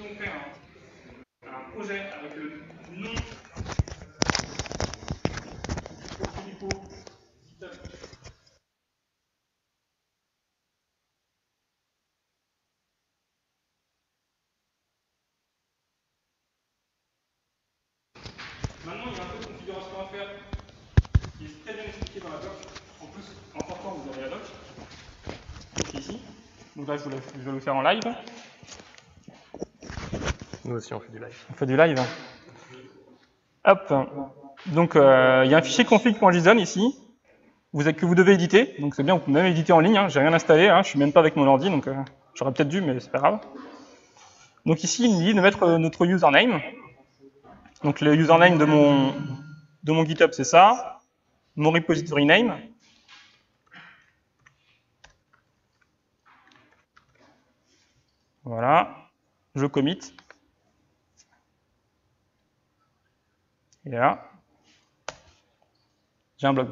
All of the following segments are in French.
si on fait un projet avec le nom Filippo GitHub. Maintenant, il y a un peu de configuration à faire qui est très bien expliqué dans la doc. En plus, en sortant, vous avez la doc. Donc ici. Donc là, je vais le faire en live. Nous aussi, on fait du live. On fait du live. Hop. Donc, il y a un fichier config.json ici que vous devez éditer. Donc, c'est bien, vous pouvez même éditer en ligne. Hein. J'ai rien installé. Hein. Je suis même pas avec mon ordi, donc j'aurais peut-être dû, mais c'est pas grave. Donc ici, il me dit de mettre notre username. Donc, le username de mon GitHub, c'est ça. Mon repository name. Voilà. Je commit. Et là, j'ai un blog.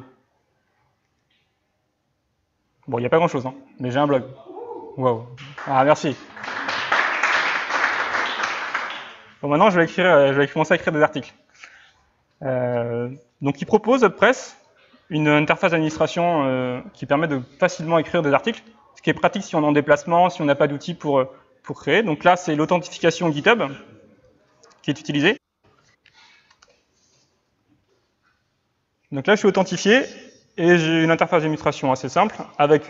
Bon, il n'y a pas grand-chose, hein, mais j'ai un blog. Waouh. Ah, merci. Bon, maintenant, je vais commencer à écrire des articles. Donc, il propose WordPress une interface d'administration qui permet de facilement écrire des articles, ce qui est pratique si on est en déplacement, si on n'a pas d'outils pour créer. Donc là, c'est l'authentification GitHub qui est utilisée. Donc là, je suis authentifié et j'ai une interface d'administration assez simple avec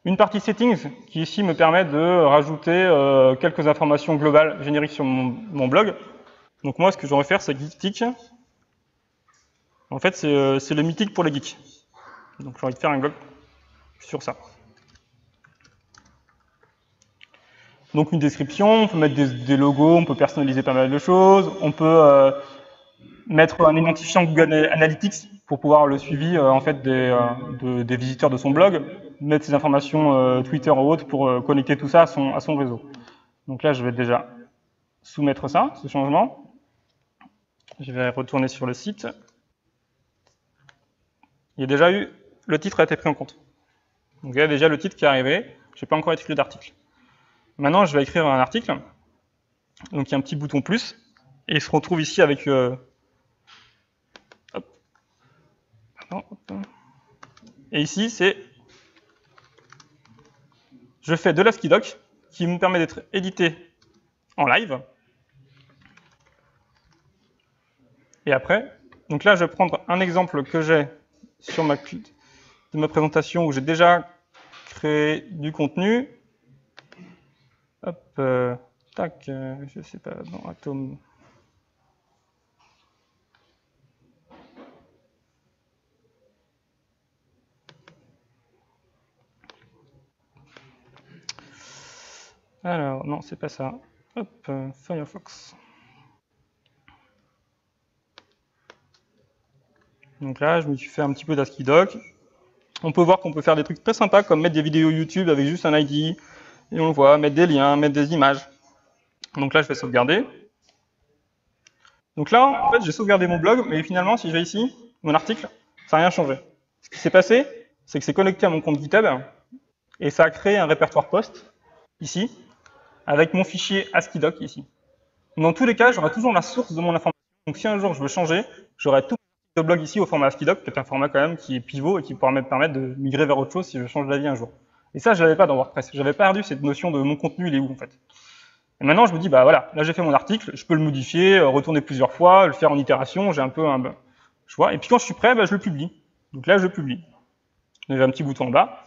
une partie settings qui ici me permet de rajouter quelques informations globales génériques sur mon blog. Donc moi, ce que j'aurais faire, c'est Geektick. En fait, c'est le mythique pour les geeks. Donc j'ai envie de faire un blog sur ça. Donc une description, on peut mettre des logos, on peut personnaliser pas mal de choses, on peut mettre un identifiant Google Analytics pour pouvoir le suivi en fait des visiteurs de son blog, mettre ses informations Twitter ou autres pour connecter tout ça à son réseau. Donc là, je vais déjà soumettre ça, ce changement. Je vais retourner sur le site. Il y a déjà eu, le titre a été pris en compte. Donc il y a déjà le titre qui est arrivé, je n'ai pas encore écrit d'article. Maintenant, je vais écrire un article. Donc il y a un petit bouton plus, et il se retrouve ici avec... hop. Pardon, hop. Et ici, c'est... Je fais de l'ASCII-doc, qui me permet d'être édité en live. Et après, donc là, je vais prendre un exemple que j'ai sur de ma présentation où j'ai déjà créé du contenu. Hop, tac, je sais pas, dans Atom. Alors, non, c'est pas ça. Hop, Firefox. Donc là, je me suis fait un petit peu d'ASCII-doc. On peut voir qu'on peut faire des trucs très sympas, comme mettre des vidéos YouTube avec juste un ID, et on le voit, mettre des liens, mettre des images. Donc là, je vais sauvegarder. Donc là, en fait, j'ai sauvegardé mon blog, mais finalement, si je vais ici, mon article, ça n'a rien changé. Ce qui s'est passé, c'est que c'est connecté à mon compte GitHub, et ça a créé un répertoire post, ici, avec mon fichier ASCII-doc, ici. Dans tous les cas, j'aurai toujours la source de mon information. Donc si un jour je veux changer, j'aurai tout le blog ici au format ASCII-doc, qui est un format quand même qui est pivot et qui pourra me permettre de migrer vers autre chose si je change d'avis un jour. Et ça, je l'avais pas dans WordPress. J'avais perdu cette notion de mon contenu, il est où en fait. Et maintenant, je me dis, bah voilà, là j'ai fait mon article, je peux le modifier, retourner plusieurs fois, le faire en itération, j'ai un peu un choix. Et puis quand je suis prêt, bah, je le publie. Donc là, je publie. J'ai un petit bouton en bas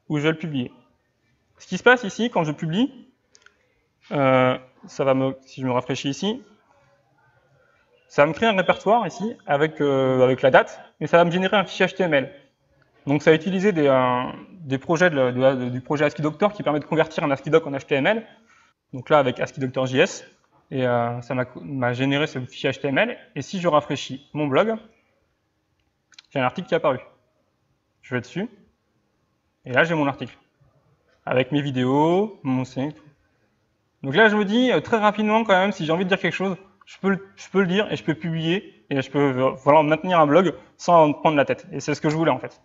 où je vais le publier. Ce qui se passe ici, quand je publie, ça va si je me rafraîchis ici, ça va me créer un répertoire ici avec la date, et ça va me générer un fichier HTML. Donc ça va utiliser des projets du projet ASCII Doctor qui permet de convertir un ASCII doc en HTML. Donc là avec ASCII Doctor JS, et ça m'a généré ce fichier HTML. Et si je rafraîchis mon blog, j'ai un article qui est apparu. Je vais dessus, et là j'ai mon article avec mes vidéos, mon site. Donc là je me dis très rapidement quand même, si j'ai envie de dire quelque chose, je peux le dire et je peux publier et je peux voilà, maintenir un blog sans me prendre la tête. Et c'est ce que je voulais en fait.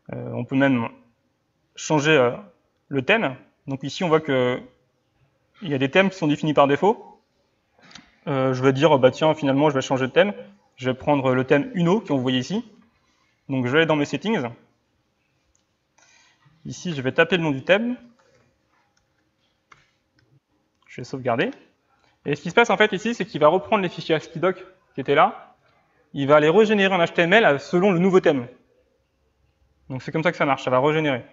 On peut même changer le thème. Donc ici on voit que il y a des thèmes qui sont définis par défaut. Je vais dire, bah tiens, finalement, je vais changer de thème. Je vais prendre le thème Uno, que vous voyez ici. Donc, je vais aller dans mes settings. Ici, je vais taper le nom du thème. Je vais sauvegarder. Et ce qui se passe, en fait, ici, c'est qu'il va reprendre les fichiers ASCII-Doc qui étaient là. Il va les régénérer en HTML selon le nouveau thème. Donc, c'est comme ça que ça marche, ça va régénérer.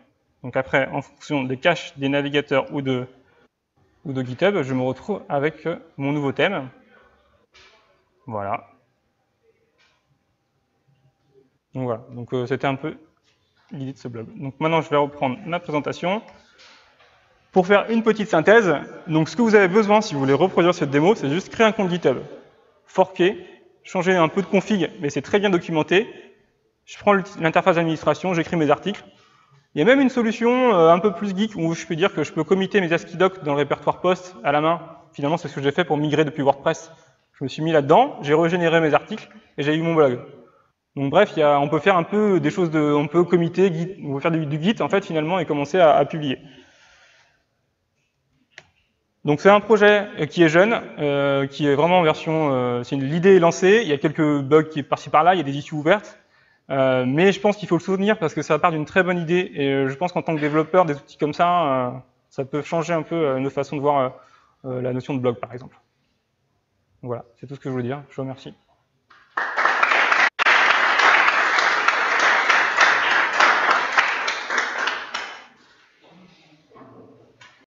Donc, après, en fonction des caches des navigateurs ou de GitHub, je me retrouve avec mon nouveau thème. Voilà. Donc voilà, donc c'était un peu l'idée de ce blog. Donc maintenant, je vais reprendre ma présentation. Pour faire une petite synthèse, donc ce que vous avez besoin si vous voulez reproduire cette démo, c'est juste créer un compte GitHub, forquer, changer un peu de config, mais c'est très bien documenté. Je prends l'interface d'administration, j'écris mes articles. Il y a même une solution un peu plus geek où je peux dire que je peux committer mes ASCII-Doc dans le répertoire post à la main. Finalement, c'est ce que j'ai fait pour migrer depuis WordPress. Je me suis mis là-dedans, j'ai régénéré mes articles et j'ai eu mon blog. Donc bref, on peut faire un peu des choses on peut committer, on peut faire du Git en fait finalement et commencer à publier. Donc c'est un projet qui est jeune, qui est vraiment en version, l'idée est lancée, il y a quelques bugs qui par-ci par-là, il y a des issues ouvertes, mais je pense qu'il faut le soutenir parce que ça part d'une très bonne idée et je pense qu'en tant que développeur, des outils comme ça peut changer un peu nos façons de voir la notion de blog par exemple. Donc voilà, c'est tout ce que je voulais dire, je vous remercie.